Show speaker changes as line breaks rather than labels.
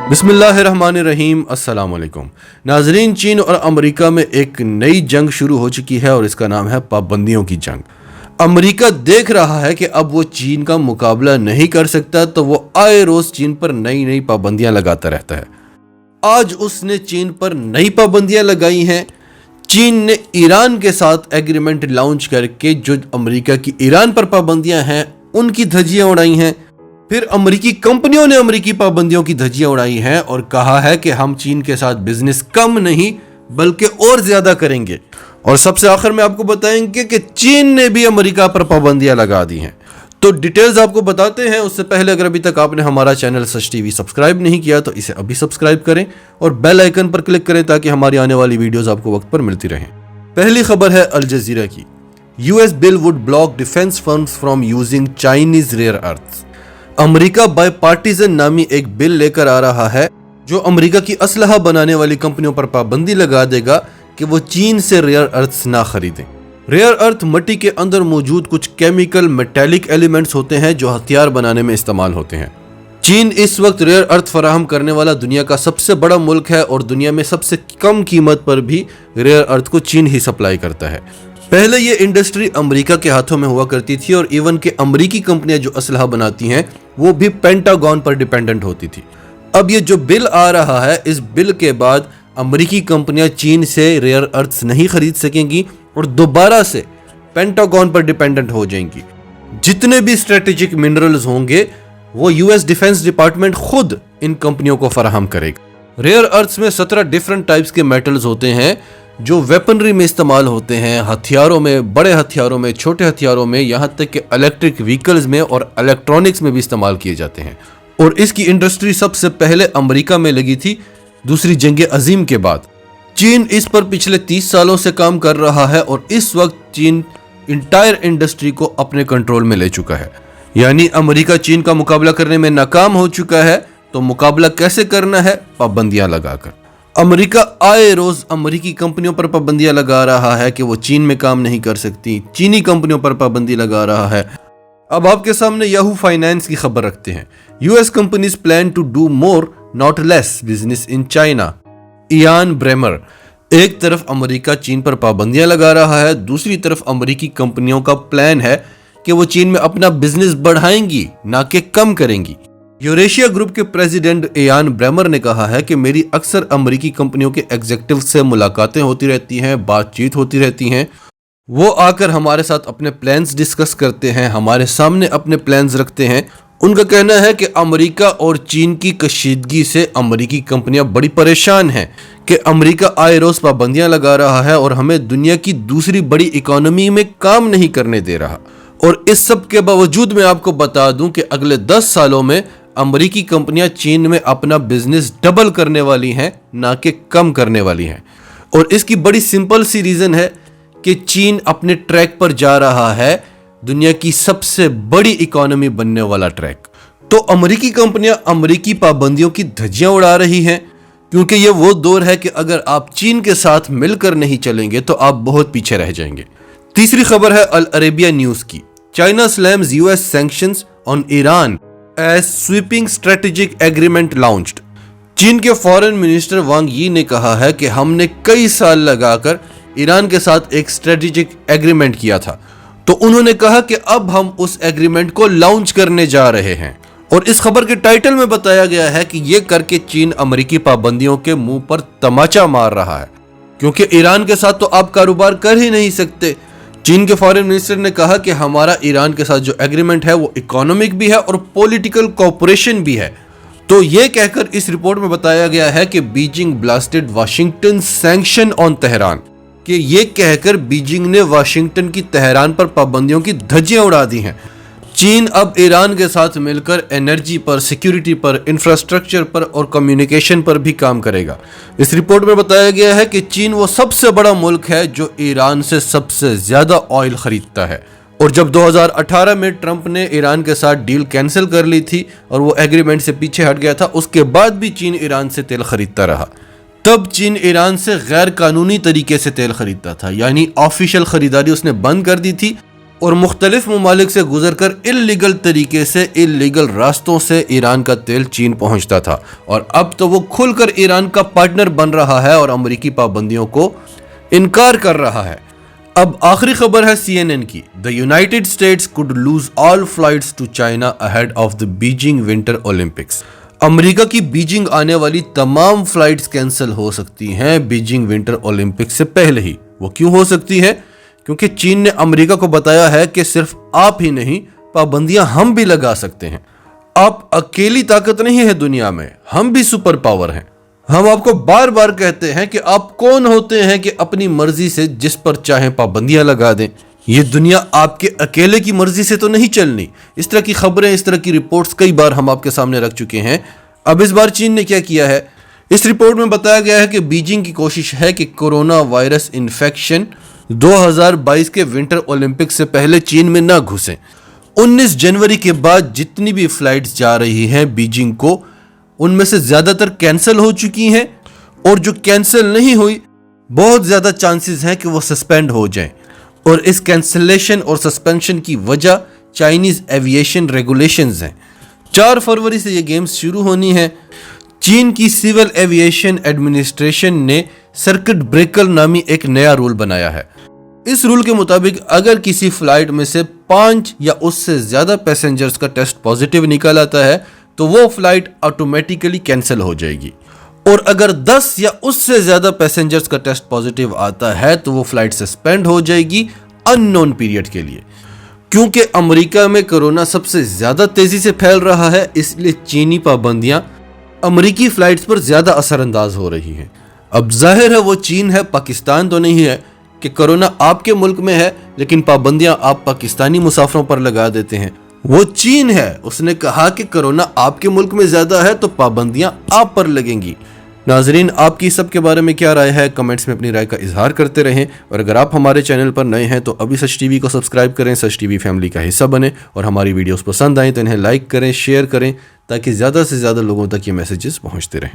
बिस्मिल्लाहिर्रहमानिर्रहीम। अस्सलाम वालेकुम नाजरीन। चीन और अमेरिका में एक नई जंग शुरू हो चुकी है और इसका नाम है पाबंदियों की जंग। अमेरिका देख रहा है कि अब वो चीन का मुकाबला नहीं कर सकता, तो वो आए रोज चीन पर नई नई पाबंदियां लगाता रहता है। आज उसने चीन पर नई पाबंदियां लगाई हैं। चीन ने ईरान के साथ एग्रीमेंट लॉन्च करके जो अमेरिका की ईरान पर पाबंदियां हैं उनकी धज्जियां उड़ाई हैं। फिर अमेरिकी कंपनियों ने अमेरिकी पाबंदियों की धज्जियां उड़ाई हैं और कहा है कि हम चीन के साथ बिजनेस कम नहीं बल्कि और ज्यादा करेंगे। और सबसे आखिर में आपको बताएंगे कि चीन ने भी अमेरिका पर पाबंदियां लगा दी हैं। तो डिटेल्स आपको बताते हैं। उससे पहले अगर अभी तक आपने हमारा चैनल सच टीवी सब्सक्राइब नहीं किया तो इसे अभी सब्सक्राइब करें और बेल आइकन पर क्लिक करें ताकि हमारी आने वाली वीडियोस आपको वक्त पर मिलती रहें। पहली खबर है अल जजीरा की। US bill would block defence firms from using Chinese rare earths. America bipartisan नामी एक बिल लेकर आ रहा है जो अमेरिका की असलहा बनाने वाली कंपनियों पर पाबंदी लगा देगा कि वो चीन से रेयर अर्थ्स ना खरीदें। रेयर अर्थ मिट्टी के अंदर मौजूद कुछ केमिकल मेटेलिक एलिमेंट्स होते हैं जो हथियार बनाने में इस्तेमाल होते हैं। चीन इस वक्त रेयर अर्थ फराहम करने वाला दुनिया का सबसे बड़ा मुल्क है और दुनिया में सबसे कम कीमत पर भी रेयर अर्थ को चीन ही सप्लाई करता है। पहले ये इंडस्ट्री अमेरिका के हाथों में हुआ करती थी और इवन के अमेरिकी कंपनियां जो असलहा बनाती हैं वो भी पेंटागन पर डिपेंडेंट होती थी। अब ये जो बिल आ रहा है, इस बिल के बाद अमेरिकी कंपनियां चीन से रेयर अर्थ्स नहीं खरीद सकेंगी और दोबारा से पेंटागन पर डिपेंडेंट हो जाएंगी। जितने भी स्ट्रेटेजिक मिनरल्स होंगे वो यूएस डिफेंस डिपार्टमेंट खुद इन कंपनियों को फराहम करेगा। रेयर अर्थ्स में 17 डिफरेंट टाइप्स के मेटल्स होते हैं जो वेपनरी में इस्तेमाल होते हैं, हथियारों में, बड़े हथियारों में, छोटे हथियारों में, यहाँ तक कि इलेक्ट्रिक व्हीकल्स में और इलेक्ट्रॉनिक्स में भी इस्तेमाल किए जाते हैं। और इसकी इंडस्ट्री सबसे पहले अमेरिका में लगी थी दूसरी जंग अजीम के बाद। चीन इस पर पिछले 30 सालों से काम कर रहा है और इस वक्त चीन इंटायर इंडस्ट्री को अपने कंट्रोल में ले चुका है। यानी अमेरिका चीन का मुकाबला करने में नाकाम हो चुका है, तो मुकाबला कैसे करना है? पाबंदियां लगाकर। अमेरिका आए रोज अमेरिकी कंपनियों पर पाबंदियां लगा रहा है कि वो चीन में काम नहीं कर सकती। चीनी कंपनियों पर पाबंदी लगा रहा है। अब आपके सामने याहू फाइनेंस की खबर रखते हैं। US companies plan to do more not less business in China. Ian Bremmer. एक तरफ अमेरिका चीन पर पाबंदियां लगा रहा है, दूसरी तरफ अमेरिकी कंपनियों का प्लान है कि वो चीन में अपना बिजनेस बढ़ाएंगी ना कि कम करेंगी। यूरेशिया ग्रुप के प्रेसिडेंट इयान ब्रेमर ने कहा है कि मेरी अक्सर अमेरिकी कंपनियों के एग्जीक्यूटिव से मुलाकातें होती रहती हैं, बातचीत होती रहती हैं। वो आकर हमारे साथ अपने प्लान्स डिस्कस करते हैं, हमारे सामने अपने प्लान्स रखते हैं। उनका कहना है कि अमेरिका और चीन की कशीदगी से अमेरिकी कंपनियां बड़ी परेशान हैं कि अमेरिका आए रोज पाबंदियां लगा रहा है और हमें दुनिया की दूसरी बड़ी इकोनॉमी में काम नहीं करने दे रहा। और इस सब के बावजूद मैं आपको बता दूं कि अगले 10 सालों में अमेरिकी कंपनियां चीन में अपना बिजनेस डबल करने वाली हैं, ना कि कम करने वाली हैं। और इसकी बड़ी सिंपल सी रीजन है कि चीन अपने ट्रैक पर जा रहा है दुनिया की सबसे बड़ी इकोनॉमी बनने वाला ट्रैक। तो अमेरिकी कंपनियां अमेरिकी पाबंदियों की धज्जियां उड़ा रही हैं क्योंकि ये वो दौर है कि अगर आप चीन के साथ मिलकर नहीं चलेंगे तो आप बहुत पीछे रह जाएंगे। तीसरी खबर है अल अरेबिया न्यूज की। China slams US sanctions on Iran as sweeping strategic agreement launched. चीन के फॉरेन मिनिस्टर वांग यी ने कहा है कि हमने कई साल लगाकर ईरान के साथ एक स्ट्रेटेजिक एग्रीमेंट किया था, तो उन्होंने कहा कि अब हम उस एग्रीमेंट को लॉन्च करने जा रहे हैं। और इस खबर के टाइटल में बताया गया है कि यह करके चीन अमेरिकी पाबंदियों के मुंह पर तमाचा मार रहा है क्योंकि ईरान के साथ तो आप कारोबार कर ही नहीं सकते। चीन के फॉरेन मिनिस्टर ने कहा कि हमारा ईरान के साथ जो एग्रीमेंट है वो इकोनॉमिक भी है और पॉलिटिकल कोऑपरेशन भी है। तो ये कहकर इस रिपोर्ट में बताया गया है कि Beijing blasted Washington sanction on Tehran, कि ये कहकर बीजिंग ने वाशिंगटन की तेहरान पर पाबंदियों की धज्जियां उड़ा दी हैं। चीन अब ईरान के साथ मिलकर एनर्जी पर, सिक्योरिटी पर, इंफ्रास्ट्रक्चर पर और कम्युनिकेशन पर भी काम करेगा। इस रिपोर्ट में बताया गया है कि चीन वो सबसे बड़ा मुल्क है जो ईरान से सबसे ज्यादा ऑयल खरीदता है। और जब 2018 में ट्रंप ने ईरान के साथ डील कैंसिल कर ली थी और वो एग्रीमेंट से पीछे हट गया था, उसके बाद भी चीन ईरान से तेल खरीदता रहा। तब चीन ईरान से गैर कानूनी तरीके से तेल खरीदता था, यानी ऑफिशियल खरीदारी उसने बंद कर दी थी और मुख्तलिफ ममालिक से गुजरकर इल्लीगल तरीके से, इल्लीगल रास्तों से ईरान का तेल चीन पहुंचता था। और अब तो वो खुलकर ईरान का पार्टनर बन रहा है और अमेरिकी पाबंदियों को इनकार कर रहा है। अब आखिरी खबर है CNN की। The United States could lose all flights to China ahead of the Beijing Winter Olympics. America की बीजिंग आने वाली तमाम फ्लाइट्स कैंसिल हो सकती हैं बीजिंग विंटर ओलंपिक्स से पहले ही। वो क्यों हो सकती है? क्योंकि चीन ने अमेरिका को बताया है कि सिर्फ आप ही नहीं, पाबंदियां हम भी लगा सकते हैं। आप अकेली ताकत नहीं है दुनिया में, हम भी सुपर पावर हैं। हम आपको बार बार कहते हैं कि आप कौन होते हैं कि अपनी मर्जी से जिस पर चाहे पाबंदियां लगा दें। ये दुनिया आपके अकेले की मर्जी से तो नहीं चलनी। इस तरह की खबरें, इस तरह की रिपोर्ट्स कई बार हम आपके सामने रख चुके हैं। अब इस बार चीन ने क्या किया है? इस रिपोर्ट में बताया गया है कि बीजिंग की कोशिश है कि कोरोना वायरस इन्फेक्शन 2022 के विंटर ओलंपिक्स से पहले चीन में ना घुसे। 19 जनवरी के बाद जितनी भी फ्लाइट्स जा रही हैं बीजिंग को, उनमें से ज्यादातर कैंसिल हो चुकी हैं, और जो कैंसिल नहीं हुई बहुत ज्यादा चांसेस हैं कि वो सस्पेंड हो जाएं। और इस कैंसिलेशन और सस्पेंशन की वजह चाइनीज एविएशन रेगुलेशंस हैं। 4 फरवरी से ये गेम्स शुरू होनी है। चीन की सिविल एविएशन एडमिनिस्ट्रेशन ने सर्किट ब्रेकर नामी एक नया रूल बनाया है। इस रूल के मुताबिक अगर किसी फ्लाइट में से 5 या उससे ज्यादा पैसेंजर्स का टेस्ट पॉजिटिव निकल आता है तो वो फ्लाइट ऑटोमेटिकली कैंसिल हो जाएगी। और अगर 10 या उससे ज्यादा पैसेंजर्स का टेस्ट पॉजिटिव आता है तो वो फ्लाइट सस्पेंड हो जाएगी अननोन पीरियड के लिए। क्योंकि अमेरिका में कोरोना सबसे ज्यादा तेजी से फैल रहा है, इसलिए चीनी पाबंदियां अमेरिकी फ्लाइट्स पर ज्यादा असरअंदाज हो रही हैं। अब जाहिर है वो चीन है, पाकिस्तान तो नहीं है कि कोरोना आपके मुल्क में है लेकिन पाबंदियां आप पाकिस्तानी मुसाफिरों पर लगा देते हैं। वो चीन है, उसने कहा कि कोरोना आपके मुल्क में ज्यादा है तो पाबंदियां आप पर लगेंगी। नाजरीन, आपकी सब के बारे में क्या राय है? कमेंट्स में अपनी राय का इजहार करते रहें। और अगर आप हमारे चैनल पर नए हैं तो अभी सच टीवी को सब्सक्राइब करें, सच टीवी फैमिली का हिस्सा बने। और हमारी वीडियोस पसंद आए तो इन्हें लाइक करें, शेयर करें, ताकि ज़्यादा से ज़्यादा लोगों तक ये मैसेजेस पहुंचते रहें।